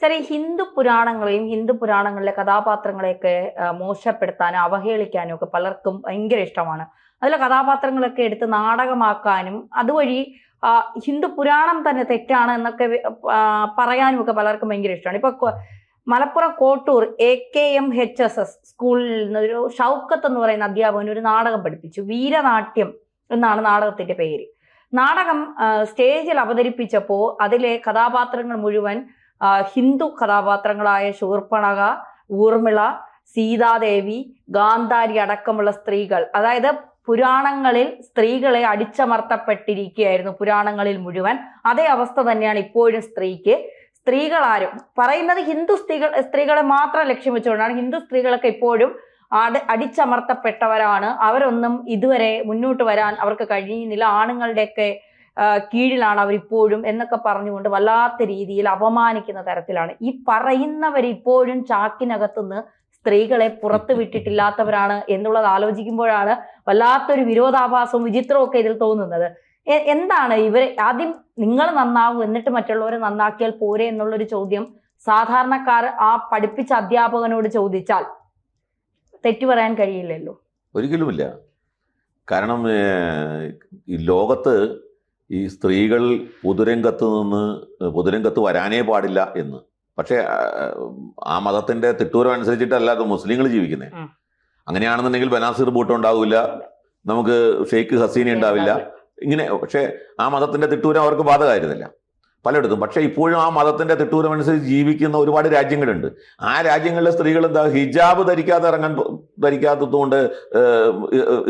ചില ഹിന്ദു പുരാണങ്ങളെയും ഹിന്ദു പുരാണങ്ങളിലെ കഥാപാത്രങ്ങളെയൊക്കെ മോശപ്പെടുത്താനും അവഹേളിക്കാനും ഒക്കെ പലർക്കും ഭയങ്കര ഇഷ്ടമാണ്. അതിലെ കഥാപാത്രങ്ങളൊക്കെ എടുത്ത് നാടകമാക്കാനും അതുവഴി ഹിന്ദു പുരാണം തന്നെ തെറ്റാണ് എന്നൊക്കെ പറയാനും ഒക്കെ പലർക്കും ഭയങ്കര ഇഷ്ടമാണ്. ഇപ്പൊ മലപ്പുറം കോട്ടൂർ AKMHSS സ്കൂളിൽ നിന്നൊരു ഷൗക്കത്ത് എന്ന് പറയുന്ന അധ്യാപകൻ ഒരു നാടകം പഠിപ്പിച്ചു. വീരനാട്യം എന്നാണ് നാടകത്തിന്റെ പേര്. നാടകം സ്റ്റേജിൽ അവതരിപ്പിച്ചപ്പോൾ അതിലെ കഥാപാത്രങ്ങൾ മുഴുവൻ ഹിന്ദു കഥാപാത്രങ്ങളായ ശൂർപ്പണഖ, ഊർമിള, സീതാദേവി, ഗാന്ധാരി അടക്കമുള്ള സ്ത്രീകൾ, അതായത് പുരാണങ്ങളിൽ സ്ത്രീകളെ അടിച്ചമർത്തപ്പെട്ടിരിക്കുകയായിരുന്നു പുരാണങ്ങളിൽ മുഴുവൻ. അതേ അവസ്ഥ തന്നെയാണ് ഇപ്പോഴും സ്ത്രീക്ക്. സ്ത്രീകളാരും പറയുന്നത് ഹിന്ദു സ്ത്രീകളെ മാത്രം ലക്ഷ്യം വെച്ചുകൊണ്ടാണ്. ഹിന്ദു സ്ത്രീകളൊക്കെ ഇപ്പോഴും അടിച്ചമർത്തപ്പെട്ടവരാണ്. അവരൊന്നും ഇതുവരെ മുന്നോട്ട് വരാൻ അവർക്ക് കഴിയുന്നില്ല. ആണുങ്ങളുടെയൊക്കെ കീഴിലാണ് അവരിപ്പോഴും എന്നൊക്കെ പറഞ്ഞുകൊണ്ട് വല്ലാത്ത രീതിയിൽ അപമാനിക്കുന്ന തരത്തിലാണ് ഈ പറയുന്നവരിപ്പോഴും ചാക്കിനകത്തുനിന്ന് സ്ത്രീകളെ പുറത്തു വിട്ടിട്ടില്ലാത്തവരാണ് എന്നുള്ളത് ആലോചിക്കുമ്പോഴാണ് വല്ലാത്തൊരു വിരോധാഭാസവും വിചിത്രവും ഒക്കെ ഇതിൽ തോന്നുന്നത്. എന്താണ് ഇവരെ ആദ്യം നിങ്ങൾ നന്നാവും എന്നിട്ട് മറ്റുള്ളവരെ നന്നാക്കിയാൽ പോരെ എന്നുള്ളൊരു ചോദ്യം സാധാരണക്കാർ ആ പഠിപ്പിച്ച അധ്യാപകനോട് ചോദിച്ചാൽ തെറ്റു പറയാൻ കഴിയില്ലല്ലോ. ഒരിക്കലുമില്ല. കാരണം ഈ ലോകത്ത് ഈ സ്ത്രീകൾ പൊതുരംഗത്ത് വരാനേ പാടില്ല എന്ന്. പക്ഷെ ആ മതത്തിന്റെ തിട്ടൂരം അനുസരിച്ചിട്ടല്ല അത് മുസ്ലിങ്ങൾ ജീവിക്കുന്നത്. അങ്ങനെയാണെന്നുണ്ടെങ്കിൽ ബനാസിർ ബൂട്ടോ ഉണ്ടാവില്ല, നമുക്ക് ഷെയ്ഖ് ഹസീന ഉണ്ടാവില്ല. ഇങ്ങനെ പക്ഷെ ആ മതത്തിന്റെ തിട്ടൂരം അവർക്ക് ബാധകമായിരുന്നില്ല പലയിടത്തും. പക്ഷെ ഇപ്പോഴും ആ മതത്തിന്റെ തിട്ടൂരം അനുസരിച്ച് ജീവിക്കുന്ന ഒരുപാട് രാജ്യങ്ങളുണ്ട്. ആ രാജ്യങ്ങളിലെ സ്ത്രീകൾ എന്താ ഹിജാബ് ധരിക്കാത്തതുകൊണ്ട്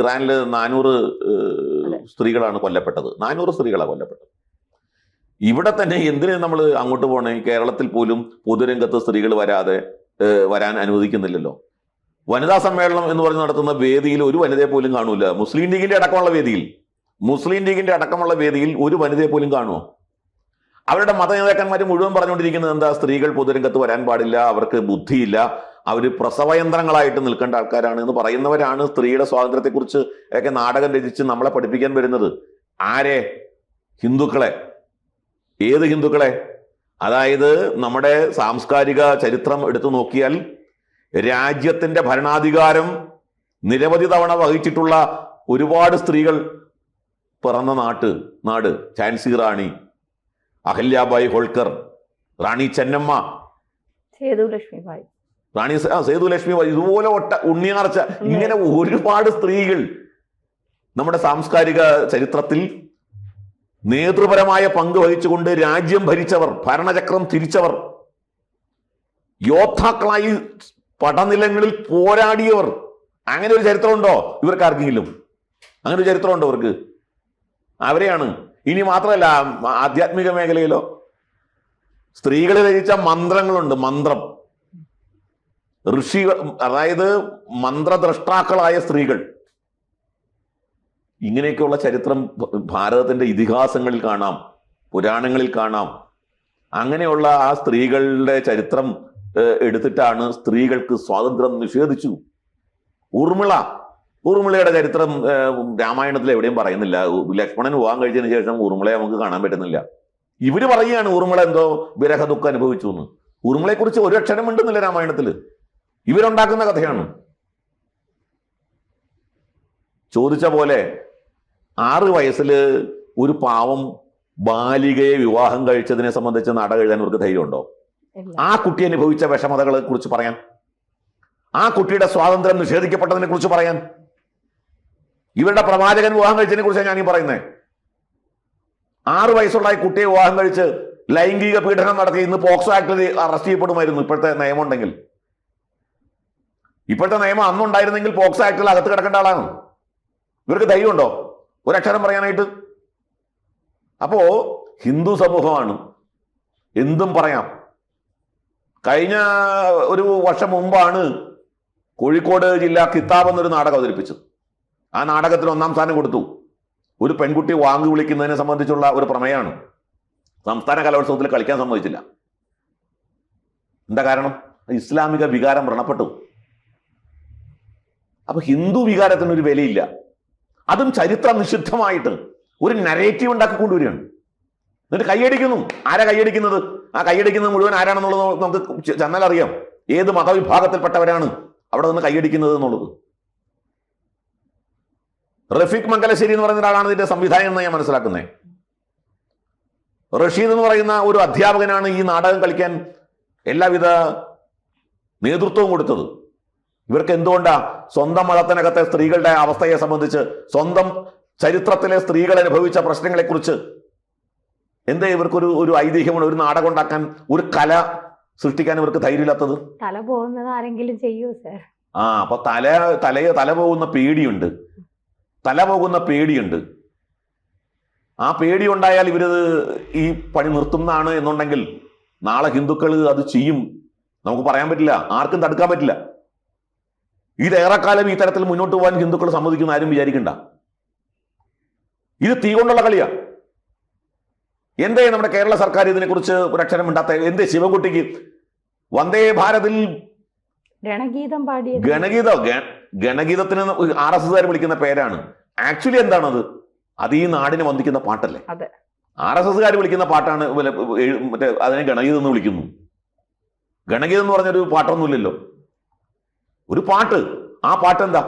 ഇറാനിൽ 400 സ്ത്രീകളാണ് കൊല്ലപ്പെട്ടത്. 400 സ്ത്രീകളാണ് കൊല്ലപ്പെട്ടത്. ഇവിടെ തന്നെ എന്തിനു നമ്മൾ അങ്ങോട്ട് പോകണേ? കേരളത്തിൽ പോലും പൊതുരംഗത്ത് സ്ത്രീകൾ വരാൻ അനുവദിക്കുന്നില്ലല്ലോ. വനിതാ സമ്മേളനം എന്ന് പറഞ്ഞ് നടത്തുന്ന വേദിയിൽ ഒരു വനിതയെ പോലും കാണൂല. മുസ്ലിം ലീഗിന്റെ അടക്കമുള്ള വേദിയിൽ ഒരു വനിതയെ പോലും കാണുമോ? അവരുടെ മതനേതാക്കന്മാർ മുഴുവൻ പറഞ്ഞുകൊണ്ടിരിക്കുന്നത് എന്താ? സ്ത്രീകൾ പൊതുരംഗത്ത് വരാൻ പാടില്ല, അവർക്ക് ബുദ്ധിയില്ല, അവർ പ്രസവയന്ത്രങ്ങളായിട്ട് നിൽക്കേണ്ട ആൾക്കാരാണ് എന്ന് പറയുന്നവരാണ് സ്ത്രീയുടെ സ്വാതന്ത്ര്യത്തെക്കുറിച്ച് ഒക്കെ നാടകം രചിച്ച് നമ്മളെ പഠിപ്പിക്കാൻ വരുന്നത്. ആരെ? ഹിന്ദുക്കളെ. ഏത് ഹിന്ദുക്കളെ? അതായത് നമ്മുടെ സാംസ്കാരിക ചരിത്രം എടുത്തു നോക്കിയാൽ രാജ്യത്തിന്റെ ഭരണാധികാരം നിരവധി തവണ വഹിച്ചിട്ടുള്ള ഒരുപാട് സ്ത്രീകൾ പിറന്ന നാട് ഝാൻസി റാണി, അഹല്യാബായി ഹോൾക്കർ, റാണി ചെന്നമ്മ, സേതുലക്ഷ്മിബായി, ഇതുപോലെ ഉണ്ണിയാർച്ച, ഇങ്ങനെ ഒരുപാട് സ്ത്രീകൾ നമ്മുടെ സാംസ്കാരിക ചരിത്രത്തിൽ നേതൃപരമായ പങ്ക് വഹിച്ചുകൊണ്ട് രാജ്യം ഭരിച്ചവർ, ഭരണചക്രം തിരിച്ചവർ, യോദ്ധാക്കളായി പടനിലങ്ങളിൽ പോരാടിയവർ. അങ്ങനെ ഒരു ചരിത്രമുണ്ടോ ഇവർക്ക് ആർക്കെങ്കിലും? അങ്ങനെ ഒരു ചരിത്രമുണ്ടോ ഇവർക്ക്? അവരെയാണ്. ഇനി മാത്രമല്ല, ആധ്യാത്മിക മേഖലയിലോ സ്ത്രീകൾ രചിച്ച മന്ത്രങ്ങളുണ്ട്. മന്ത്രം ഋഷികൾ, അതായത് മന്ത്രദ്രഷ്ടാക്കളായ സ്ത്രീകൾ. ഇങ്ങനെയൊക്കെയുള്ള ചരിത്രം ഭാരതത്തിന്റെ ഇതിഹാസങ്ങളിൽ കാണാം, പുരാണങ്ങളിൽ കാണാം. അങ്ങനെയുള്ള ആ സ്ത്രീകളുടെ ചരിത്രം എടുത്തിട്ടാണ് സ്ത്രീകൾക്ക് സ്വാതന്ത്ര്യം നിഷേധിച്ചു. ഊർമിളയുടെ ചരിത്രം രാമായണത്തിൽ എവിടെയും പറയുന്നില്ല. ലക്ഷ്മണൻ വിവാഹം കഴിച്ചതിന് ശേഷം ഊർമിളയെ നമുക്ക് കാണാൻ പറ്റുന്നില്ല. ഇവര് പറയുകയാണ് ഊർമിള എന്തോ വിരഹ ദുഃഖം അനുഭവിച്ചു എന്ന്. ഊർമിളയെ കുറിച്ച് ഒരു അക്ഷരം ഉണ്ടെന്നില്ല രാമായണത്തിൽ. ഇവരുണ്ടാക്കുന്ന കഥയാണ്. ചോദിച്ച പോലെ 6 വയസ്സിൽ ഒരു പാവം ബാലികയെ വിവാഹം കഴിച്ചതിനെ സംബന്ധിച്ച് നാടകം എഴുതാൻ അവർക്ക് ധൈര്യമുണ്ടോ? ആ കുട്ടി അനുഭവിച്ച വിഷമതകളെ കുറിച്ച് പറയാൻ, ആ കുട്ടിയുടെ സ്വാതന്ത്ര്യം നിഷേധിക്കപ്പെട്ടതിനെ കുറിച്ച് പറയാൻ, ഇവരുടെ പ്രവാചകൻ വിവാഹം കഴിച്ചതിനെ കുറിച്ചാണ് ഞാനീ പറയുന്നത്. 6 വയസ്സുള്ള ഈ കുട്ടിയെ വിവാഹം കഴിച്ച് ലൈംഗിക പീഡനം നടത്തി ഇന്ന് പോക്സോ ആക്ടിൽ അറസ്റ്റ് ചെയ്യപ്പെടുമായിരുന്നു. ഇപ്പോഴത്തെ നിയമം ഉണ്ടെങ്കിൽ, ഇപ്പോഴത്തെ നിയമം അന്നുണ്ടായിരുന്നെങ്കിൽ പോക്സോ ആക്ടിൽ അകത്ത് കിടക്കേണ്ട ആളാണ്. ഇവർക്ക് ധൈര്യമുണ്ടോ ഒരക്ഷരം പറയാനായിട്ട്? അപ്പോ ഹിന്ദു സമൂഹമാണ്, എന്തും പറയാം. കഴിഞ്ഞ ഒരു വർഷം മുമ്പാണ് കോഴിക്കോട് ജില്ലാ കിതാബ് എന്നൊരു നാടകം അവതരിപ്പിച്ചത്. ആ നാടകത്തിന് 1ാം സ്ഥാനം കൊടുത്തു. ഒരു പെൺകുട്ടി വാങ്ങി വിളിക്കുന്നതിനെ സംബന്ധിച്ചുള്ള ഒരു പ്രമേയമാണ്. സംസ്ഥാന കലോത്സവത്തിൽ കളിക്കാൻ സമ്മതിച്ചില്ല. എന്താ കാരണം? ഇസ്ലാമിക വികാരം വ്രണപ്പെട്ടു. അപ്പൊ ഹിന്ദു വികാരത്തിനൊരു വിലയില്ല. അതും ചരിത്ര നിഷിദ്ധമായിട്ട് ഒരു നരേറ്റീവ് ഉണ്ടാക്കി കൊണ്ടുവരികയാണ്. എന്നിട്ട് കൈയടിക്കുന്നു. ആരാ കൈയടിക്കുന്നത്? ആ കൈയടിക്കുന്നത് മുഴുവൻ ആരാണെന്നുള്ളത് നമുക്ക് ചെന്നാൽ അറിയാം. ഏത് മതവിഭാഗത്തിൽപ്പെട്ടവരാണ് അവിടെ നിന്ന് കൈയടിക്കുന്നത് എന്നുള്ളത്. റഫീഖ് മംഗലശ്ശേരി എന്ന് പറയുന്ന ഒരാളാണ് ഇതിന്റെ സംവിധായകൻ എന്ന് ഞാൻ മനസ്സിലാക്കുന്നത്. റഷീദ് എന്ന് പറയുന്ന ഒരു അധ്യാപകനാണ് ഈ നാടകം കളിക്കാൻ എല്ലാവിധ നേതൃത്വവും കൊടുത്തത്. ഇവർക്ക് എന്തുകൊണ്ടാ സ്വന്തം മതത്തിനകത്തെ സ്ത്രീകളുടെ അവസ്ഥയെ സംബന്ധിച്ച്, സ്വന്തം ചരിത്രത്തിലെ സ്ത്രീകൾ അനുഭവിച്ച പ്രശ്നങ്ങളെക്കുറിച്ച് എന്താ ഇവർക്കൊരു ഒരു ഐതിഹ്യമാണ്, ഒരു നാടകം ഉണ്ടാക്കാൻ, ഒരു കല സൃഷ്ടിക്കാൻ ഇവർക്ക് ധൈര്യമില്ലാത്തത്? തല പോകുന്നത് ആരെങ്കിലും ചെയ്യൂ സർ. അപ്പൊ തല പോകുന്ന പേടിയുണ്ട്. തല പോകുന്ന പേടിയുണ്ട്. ആ പേടി ഉണ്ടായാൽ ഇവരത് ഈ പണി നിർത്തുന്നതാണ് എന്നുണ്ടെങ്കിൽ നാളെ ഹിന്ദുക്കൾ അത് ചെയ്യും. നമുക്ക് പറയാൻ പറ്റില്ല, ആർക്കും തടുക്കാൻ പറ്റില്ല. ഇതേറെക്കാലം ഈ തരത്തിൽ മുന്നോട്ട് പോകാൻ ഹിന്ദുക്കൾ സമ്മതിക്കുന്ന ആരും വിചാരിക്കണ്ട. ഇത് തീ കൊണ്ടുള്ള കളിയാ. എന്തേ നമ്മുടെ കേരള സർക്കാർ ഇതിനെക്കുറിച്ച് ഒരക്ഷരം മിണ്ടാത്ത? എന്തേ ശിവൻകുട്ടിക്ക് വന്ദേ ഭാരതിൽ ഗണഗീതം പാടിയ ഗണഗീതത്തിന് RSSകാർ വിളിക്കുന്ന പേരാണ്. ആക്ച്വലി എന്താണത്? അത് ഈ നാടിനെ വന്ദിക്കുന്ന പാട്ടല്ലേ? RSSകാർ വിളിക്കുന്ന പാട്ടാണ്. മറ്റേ അതിനെ ഗണഗീതം എന്ന് വിളിക്കുന്നു. ഗണഗീതം എന്ന് പറഞ്ഞൊരു പാട്ടൊന്നുമില്ലല്ലോ. ഒരു പാട്ട്. ആ പാട്ട് എന്താ?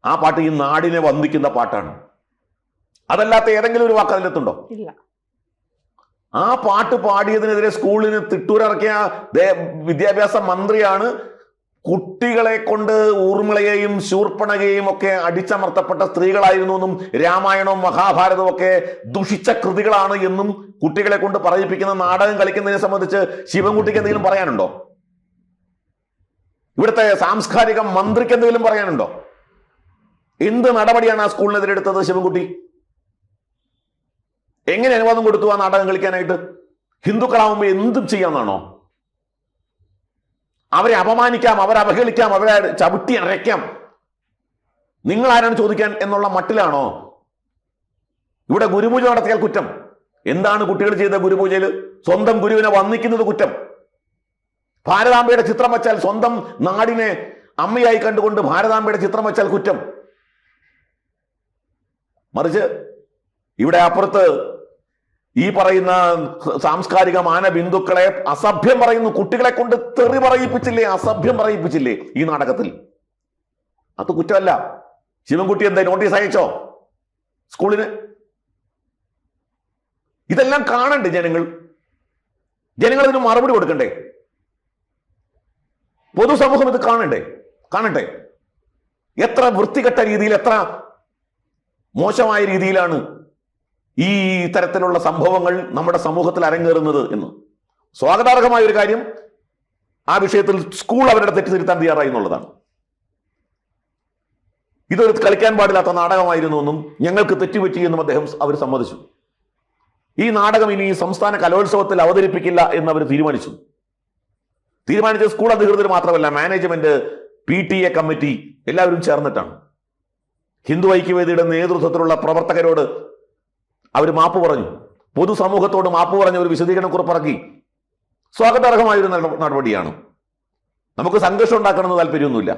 ആ പാട്ട് ഈ നാടിനെ വന്ദിക്കുന്ന പാട്ടാണ്. അതല്ലാത്ത ഏതെങ്കിലും ഒരു വാക്ക് അതിലെത്തുണ്ടോ? ഇല്ല. ആ പാട്ട് പാടിയതിനെതിരെ സ്കൂളിന് തിട്ടൂരിറക്കിയ വിദ്യാഭ്യാസ മന്ത്രിയാണ് കുട്ടികളെ കൊണ്ട് ഊർമിളയെയും ശൂർപ്പണകയെയും ഒക്കെ അടിച്ചമർത്തപ്പെട്ട സ്ത്രീകളായിരുന്നു എന്നും രാമായണവും മഹാഭാരതവും ഒക്കെ ദുഷിച്ച കൃതികളാണ് എന്നും കുട്ടികളെ കൊണ്ട് പറയിപ്പിക്കുന്ന നാടകം കളിക്കുന്നതിനെ സംബന്ധിച്ച് ശിവൻകുട്ടിക്ക് എന്തെങ്കിലും പറയാനുണ്ടോ? ഇവിടുത്തെ സാംസ്കാരിക മന്ത്രിക്ക് എന്തെങ്കിലും പറയാനുണ്ടോ? എന്ത് നടപടിയാണ് ആ സ്കൂളിനെതിരെ എടുത്തത് ശിവൻകുട്ടി? എങ്ങനെ അനുവാദം കൊടുത്തു ആ നാടകം കളിക്കാനായിട്ട്? ഹിന്ദുക്കളാവുമ്പോൾ എന്തും ചെയ്യാമെന്നാണോ? അവരെ അപമാനിക്കാം, അവരെ അവഹേളിക്കാം, അവരെ ചവിട്ടി അരയ്ക്കാം. നിങ്ങൾ ആരാണ് ചോദിക്കാൻ എന്നുള്ള മട്ടിലാണോ? ഇവിടെ ഗുരുപൂജ നടത്തിയാൽ കുറ്റം. എന്താണ് കുട്ടികൾ ചെയ്ത ഗുരുപൂജയിൽ? സ്വന്തം ഗുരുവിനെ വന്ദിക്കുന്നത് കുറ്റം. ഭാരതാംബയുടെ ചിത്രം വച്ചാൽ, സ്വന്തം നാടിനെ അമ്മയായി കണ്ടുകൊണ്ട് ഭാരതാംബയുടെ ചിത്രം വച്ചാൽ കുറ്റം. മറിച്ച് ഇവിടെ അപ്പുറത്ത് ഈ പറയുന്ന സാംസ്കാരിക മാനബിന്ദുക്കളെ അസഭ്യം പറയുന്നു. കുട്ടികളെ കൊണ്ട് തെറി പറയിപ്പിച്ചില്ലേ, അസഭ്യം പറയിപ്പിച്ചില്ലേ ഈ നാടകത്തിൽ? അത് കുറ്റമല്ല. ശിവൻകുട്ടി എന്താ നോട്ടീസ് അയച്ചോ സ്കൂളിന്? ഇതെല്ലാം കാണണ്ടേ ജനങ്ങൾ? ഇതിന് മറുപടി കൊടുക്കണ്ടേ? പൊതുസമൂഹം ഇത് കാണട്ടെ. എത്ര വൃത്തികെട്ട രീതിയിൽ, എത്ര മോശമായ രീതിയിലാണ് ഈ തരത്തിലുള്ള സംഭവങ്ങൾ നമ്മുടെ സമൂഹത്തിൽ അരങ്ങേറുന്നത് എന്ന്. സ്വാഗതാർഹമായ ഒരു കാര്യം, ആ വിഷയത്തിൽ സ്കൂൾ അവരുടെ തെറ്റ് തിരുത്താൻ തയ്യാറായി എന്നുള്ളതാണ്. ഇതൊരു കളിക്കാൻ പാടില്ലാത്ത നാടകമായിരുന്നു എന്നും ഞങ്ങൾക്ക് തെറ്റുപറ്റി എന്നും അവർ സമ്മതിച്ചു. ഈ നാടകം ഇനി സംസ്ഥാന കലോത്സവത്തിൽ അവതരിപ്പിക്കില്ല എന്ന് അവർ തീരുമാനിച്ച സ്കൂൾ അധികൃതർ മാത്രമല്ല, മാനേജ്മെന്റ്, PTA കമ്മിറ്റി എല്ലാവരും ചേർന്നിട്ടാണ്. ഹിന്ദു ഐക്യവേദിയുടെ നേതൃത്വത്തിലുള്ള പ്രവർത്തകരോട് അവർ മാപ്പ് പറഞ്ഞു. പൊതുസമൂഹത്തോട് മാപ്പ് പറഞ്ഞ ഒരു വിശദീകരണം കുറിപ്പിറക്കി. സ്വാഗതാർഹമായൊരു നടപടിയാണ്. നമുക്ക് സംഘർഷം ഉണ്ടാക്കണമെന്ന് താല്പര്യമൊന്നുമില്ല.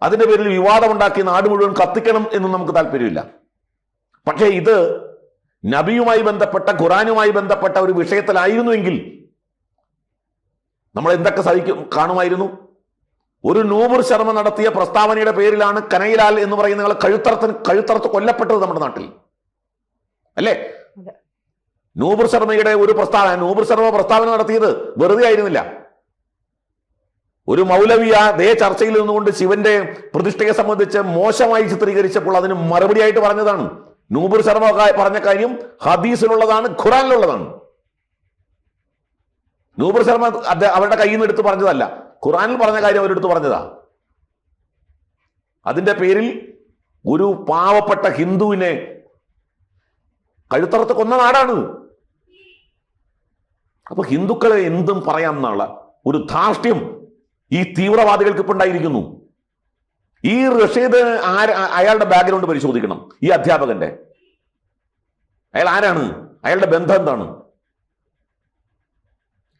അതിന്റെ പേരിൽ വിവാദമുണ്ടാക്കി നാട് മുഴുവൻ കത്തിക്കണം എന്നും നമുക്ക് താല്പര്യമില്ല. പക്ഷേ ഇത് നബിയുമായി ബന്ധപ്പെട്ട, ഖുറാനുമായി ബന്ധപ്പെട്ട ഒരു വിഷയത്തിലായിരുന്നുവെങ്കിൽ നമ്മൾ എന്തൊക്കെ കാണുമായിരുന്നു? ഒരു നൂപുർ ശർമ്മ നടത്തിയ പ്രസ്താവനയുടെ പേരിലാണ് കനയിലാൽ എന്ന് പറയുന്ന കഴുത്തറത്ത് കൊല്ലപ്പെട്ടത് നമ്മുടെ നാട്ടിൽ, അല്ലേ? നൂപുർ ശർമ്മയുടെ ഒരു നൂപുർ ശർമ്മ പ്രസ്താവന നടത്തിയത് വെറുതെ ആയിരുന്നില്ല. ഒരു മൗലവിയ ദേ ചർച്ചയിൽ നിന്നുകൊണ്ട് ശിവന്റെ പ്രതിഷ്ഠയെ സംബന്ധിച്ച് മോശമായി ചിത്രീകരിച്ചപ്പോൾ അതിന് മറുപടിയായിട്ട് പറഞ്ഞതാണ്. നൂപുർ ശർമ്മ പറഞ്ഞ കാര്യം ഹദീസിലുള്ളതാണ്, ഖുറാനിലുള്ളതാണ്. നൂപുർ ശർമ്മ അവരുടെ കയ്യിൽ നിന്ന് എടുത്ത് പറഞ്ഞതല്ല, ഖുറാനിൽ പറഞ്ഞ കാര്യം അവരെടുത്ത് പറഞ്ഞതാ. അതിന്റെ പേരിൽ ഒരു പാവപ്പെട്ട ഹിന്ദുവിനെ കഴുത്തറത്ത് കൊന്ന നാടാണ്. അപ്പൊ ഹിന്ദുക്കളെ എന്തും പറയാം എന്നുള്ള ഒരു ധാർഷ്ട്യം ഈ തീവ്രവാദികൾക്ക് ഇപ്പൊ ഉണ്ടായിരിക്കുന്നു. ഈ റഷീദ് അയാളുടെ ബാക്ക്ഗ്രൗണ്ട് പരിശോധിക്കണം. ഈ അധ്യാപകന്റെ അയാൾ ആരാണ്? അയാളുടെ ബന്ധം എന്താണ്?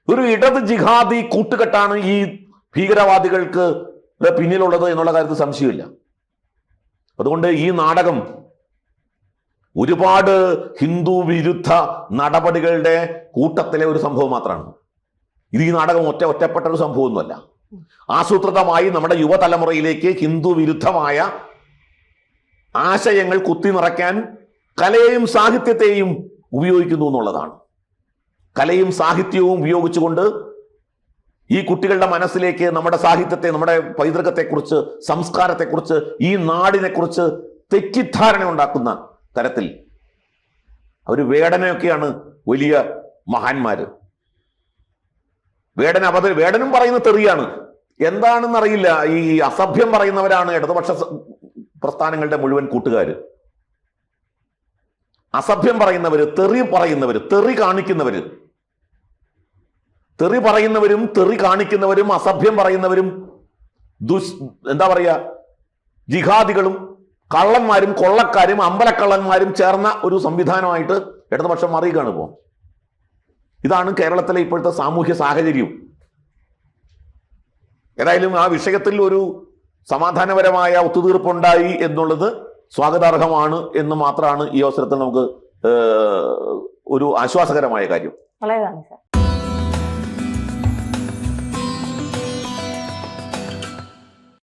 ഒരു ഇടത് ജിഹാദി കൂട്ടുകെട്ടാണ് ഈ ഭീകരവാദികൾക്ക് പിന്നിലുള്ളത് എന്നുള്ള കാര്യത്തിൽ സംശയമില്ല. അതുകൊണ്ട് ഈ നാടകം ഒരുപാട് ഹിന്ദു വിരുദ്ധ നടപടികളുടെ കൂട്ടത്തിലെ ഒരു സംഭവം മാത്രമാണ് ഇത്. ഈ നാടകം ഒറ്റപ്പെട്ട ഒരു സംഭവമൊന്നുമല്ല. ആസൂത്രിതമായി നമ്മുടെ യുവതലമുറയിലേക്ക് ഹിന്ദു വിരുദ്ധമായ ആശയങ്ങൾ കുത്തി നിറയ്ക്കാൻ കലയെയും സാഹിത്യത്തെയും ഉപയോഗിക്കുന്നു എന്നുള്ളതാണ്. കലയും സാഹിത്യവും ഉപയോഗിച്ചുകൊണ്ട് ഈ കുട്ടികളുടെ മനസ്സിലേക്ക് നമ്മുടെ സാഹിത്യത്തെ, നമ്മുടെ പൈതൃകത്തെക്കുറിച്ച്, സംസ്കാരത്തെക്കുറിച്ച്, ഈ നാടിനെക്കുറിച്ച് തെറ്റിദ്ധാരണ ഉണ്ടാക്കുന്ന തരത്തിൽ അവർ വേടനയൊക്കെയാണ് വലിയ മഹാന്മാര്. വേടനും പറയുന്ന തെറിയാണ്. എന്താണെന്നറിയില്ല. ഈ അസഭ്യം പറയുന്നവരാണ് ഇടതുപക്ഷ പ്രസ്ഥാനങ്ങളുടെ മുഴുവൻ കൂട്ടുകാര്. അസഭ്യം പറയുന്നവര്, തെറി പറയുന്നവര്, തെറി കാണിക്കുന്നവര്, തെറി പറയുന്നവരും തെറി കാണിക്കുന്നവരും അസഭ്യം പറയുന്നവരും എന്താ പറയാ ജിഹാദികളും കള്ളന്മാരും കൊള്ളക്കാരും അമ്പലക്കള്ളന്മാരും ചേർന്ന ഒരു സംവിധാനമായിട്ട് ഇടതുപക്ഷം മാറിയാണ് ഇപ്പോൾ. ഇതാണ് കേരളത്തിലെ ഇപ്പോഴത്തെ സാമൂഹ്യ സാഹചര്യം. ഏതായാലും ആ വിഷയത്തിൽ ഒരു സമാധാനപരമായ ഒത്തുതീർപ്പുണ്ടായി എന്നുള്ളത് സ്വാഗതാർഹമാണ് എന്ന് മാത്രമാണ് ഈ അവസരത്തിൽ നമുക്ക് ഒരു ആശ്വാസകരമായ കാര്യം. വളരെ നന്ദി സർ.